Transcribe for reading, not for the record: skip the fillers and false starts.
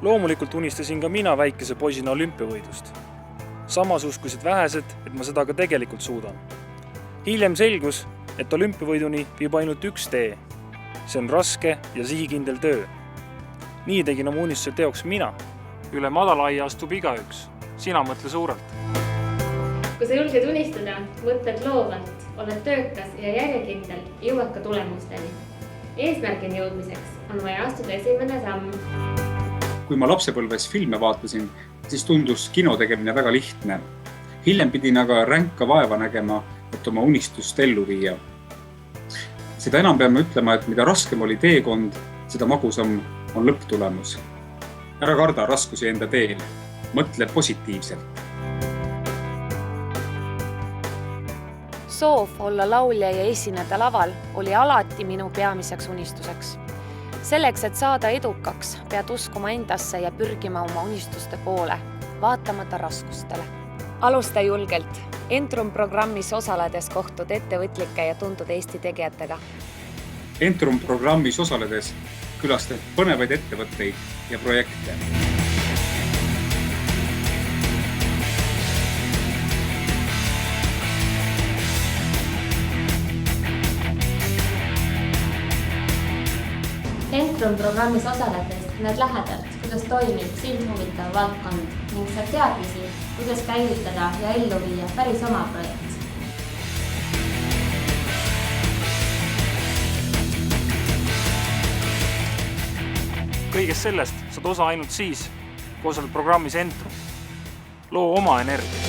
Loomulikult unistasin ka mina väikese poisina olümpiavõidust. Samas uskusid vähesed, et ma seda ka tegelikult suudan. Hiljem selgus, et olümpiavõiduni viib ainult üks tee. See on raske ja sihikindel töö. Nii tegin oma unistuse teoks mina. Üle madalaia astub igaüks. Sina mõtle suurelt. Kui sa julged unistada, mõtled loovalt, oled töökas ja järjekindel, jõuad ka tulemusteni. Eesmärgini jõudmiseks on vaja astuda esimene samm. Kui ma lapsepõlves filme vaatasin, siis tundus kino tegemine väga lihtne. Hiljem pidin aga ränka vaeva nägema, et oma unistust ellu viia. Seda enam peame ütlema, et mida raskem oli teekond, seda magusam on lõpptulemus. Ära karda raskusi enda teel. Mõtle positiivselt. Soov olla laulja ja esineda laval oli alati minu peamiseks unistuseks. Selleks, et saada edukaks, pead uskuma endasse ja pürgima oma unistuste poole, vaatamata raskustele. Alusta julgelt. Entrum programmis osaledes kohtud ettevõtlike ja tuntud Eesti tegijatega. Entrum programmis osaledes külastad põnevaid ettevõtteid ja projekte. Entrum programmis osaledes näed lähedalt, kuidas toimib sind huvitav valdkond ning saad teadmisi, kuidas käivitada ja ellu viia päris oma projekt. Kõigest sellest saad osa ainult siis, kui osaled programmis Entrum. Loo oma energia.